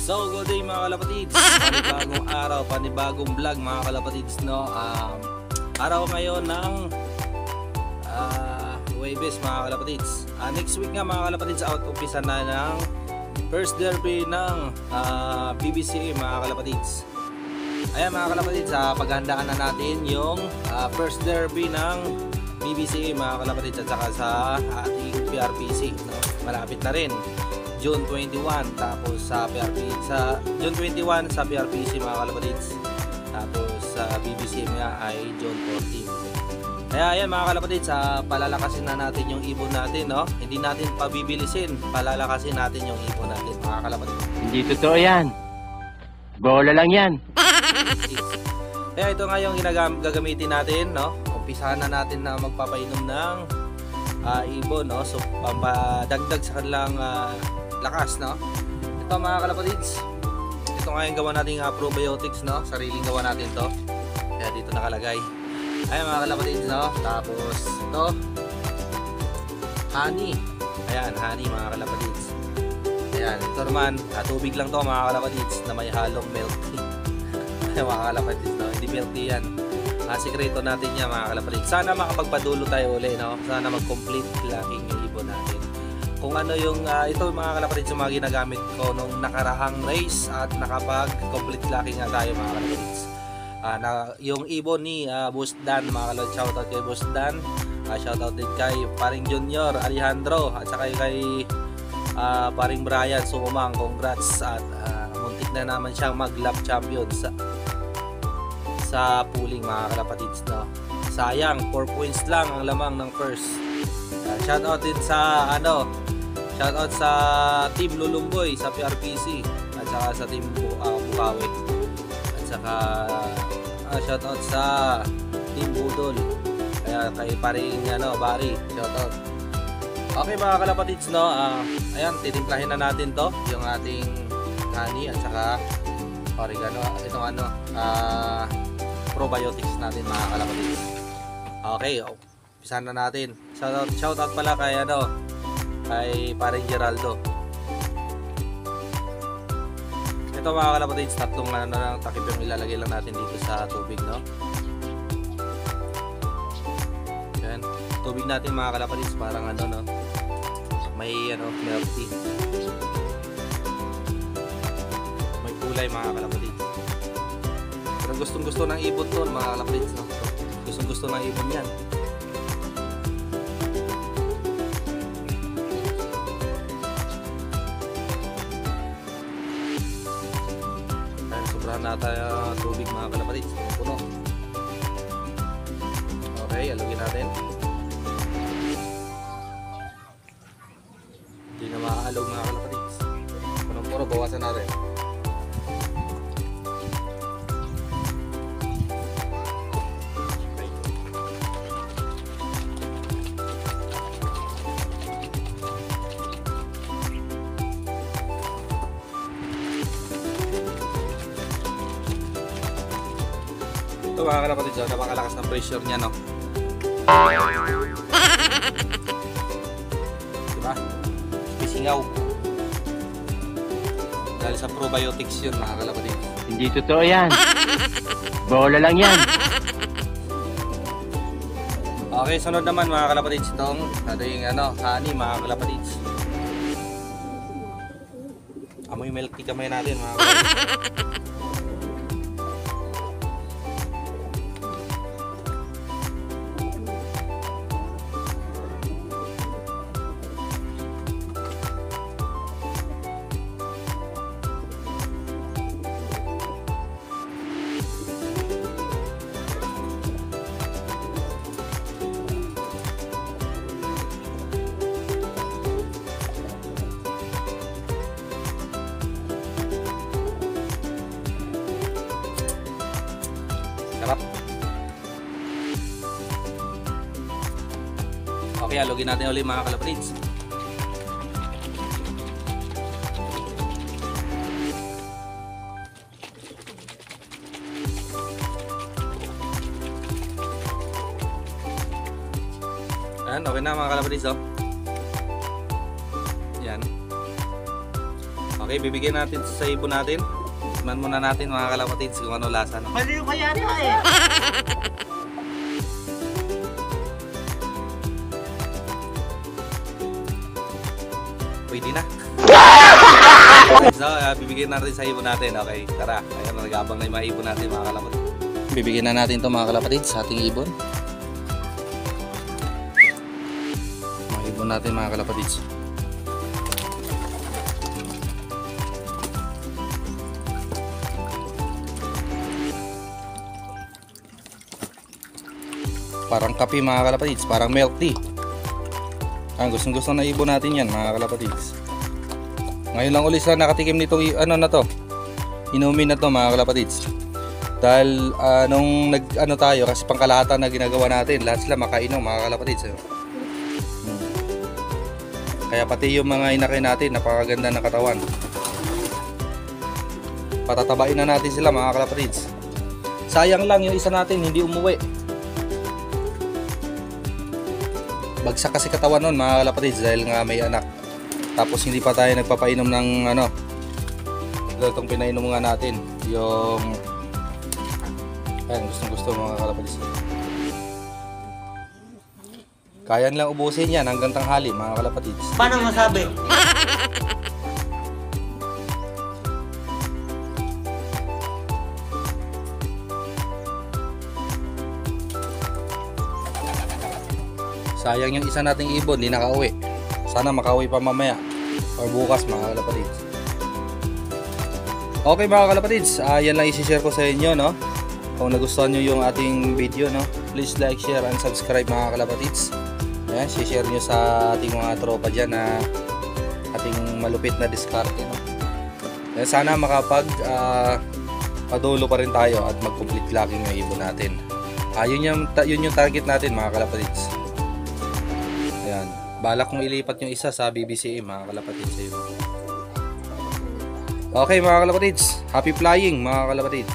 So, good day mga kalapatids. Panibagong araw, panibagong vlog mga kalapatids, no? Araw ngayon ng Huwebes mga kalapatids. Next week nga mga kalapatids, umpisa na ng first derby ng PBCA mga kalapatids. Ayan mga kalapatids, paghandaan na natin yung first derby ng PBCA mga kalapatids at saka sa ating PRPC, no? Malapit na rin. June 21 tapos sa June 21 sa PRPC mga kalapatids, tapos sa BBC nga ay June 14. Kaya ayan mga kalapatids, palalakasin na natin yung ibon natin, no? Hindi natin pabibilisin, palalakasin natin yung ibon natin mga kalapatids. Hindi totoo yan, bola lang yan. Kaya ito nga yung gagamitin natin, no? Umpisahan na natin na magpapainom ng ibon, no? So pampadagdag sa kanilang lakas, no? Ito mga kalapatids, ito nga yung gawa nating probiotics, no? Sariling gawa natin to, kaya dito nakalagay. Ayan mga kalapatids, no? Tapos ito honey, ayan honey mga kalapatids. Ayan, ito naman tubig lang to mga kalapatids na may halong milk tea. Ayan mga kalapatids, no? Hindi milk tea yan, sikreto natin yan mga kalapatids. Sana makapagpadulo tayo uli, no? Sana mag-complete lacking yung ibon natin. Kung ano yung ito mga kalapatids yung mga ginagamit ko nung nakarahang race at nakapag-complete lacking nga tayo mga kalapatids. Yung ibon ni Boss Dan mga kalapatids, shoutout kay Boss Dan, shoutout din kay Paring Junior Alejandro at saka kay Paring Brian Sumumang, congrats, at muntik na naman siyang mag-lap champion sa pooling mga kalapatids, no? Sayang 4 points lang ang lamang ng first. Shoutout din sa shoutout sa Team Lulumboy sa PRPC at saka sa Team Bukawi at saka shoutout sa Team Budol, kaya kay Paring Bari, shoutout. Okay mga kalapatids, no? Ayan, titimplahin na natin to yung ating honey at saka oregano, itong probiotics natin mga kalapatids. Okay, umpisahan na natin. Shoutout pala kay kay Paring Geraldo. Ito mga kalapatids, tatlong ng takip yung ilalagay lang natin dito sa tubig, no? Yan, tubig natin mga kalapatids parang no? May milk tea. May kulay mga kalapatids. Pero gustong-gusto ng ibon to mga kalapatids, no? Gustong-gusto ng ibon yan. Sobrahan na tayo tubig mga kalapatids, puno. Okay, alugin natin. Hindi na maaalog mga kalapatids. Punong-puro, bawasan natin. Ito mga kalapatids, napakalakas ng pressure niya, no? Diba? Pisingaw. Dahil sa probiotics yun mga kalapatids. Hindi totoo yan, bola lang yan. Okay, sunod naman mga kalapatids, itong ating honey mga kalapatids. Amoy milk tea kamay natin mga kalapatids. Sarap. Okay, alugin natin ulit mga kalapatids. Ayan, okay na mga kalapatids, oh. Yan. Okay, bibigyan natin sa ibon natin. Tikman muna natin mga kalapatids kung ano lasa. No? Mali yung kaya na eh. Pwede na. So, bibigyan natin sa ibon natin. Okay, tara. Ayun, nag-abang na yung mga ibon natin mga kalapatids. Bibigyan na natin to mga kalapatids sa ating ibon. Mga ibon natin mga kalapatids. Parang kape mga kalapatids, parang milk tea. Gustong gusto na ibon natin yan mga kalapatids. Ngayon lang ulit sila nakatikim nitong ano na to, inumin na to mga kalapatids. Dahil nung tayo kasi pangkalahatan na ginagawa natin, lahat sila makainom mga kalapatids. Kaya pati yung mga inakay natin, napakaganda ng katawan. Patatabain na natin sila mga kalapatids. Sayang lang yung isa natin hindi umuwi. Bagsak kasi katawan nun mga kalapatids dahil nga may anak. Tapos hindi pa tayo nagpapainom ng ano. Itong pinainom nga natin. Yung ayan, gustong mga kalapatids. Kaya nilang ubusin yan hanggang tanghali mga kalapatids. Paano masabi? Sayang yung isa nating ibon, di nakauwi. Sana makauwi pa mamaya or bukas mga kalapatids. Okay mga kalapatids, yan lang isi-share ko sa inyo, no? Kung nagustuhan nyo yung ating video, no? Please like, share, and subscribe mga kalapatids. Ayan, share nyo sa ating mga tropa dyan na ating malupit na diskarte, no? Ayan, sana makapag padulo pa rin tayo at mag-complete locking yung ibon natin. Yun yung target natin mga kalapatids. Ayan, balak kong ilipat yung isa sa BBCM mga kalapatids. Okay mga kalapatids, happy flying mga kalapatids.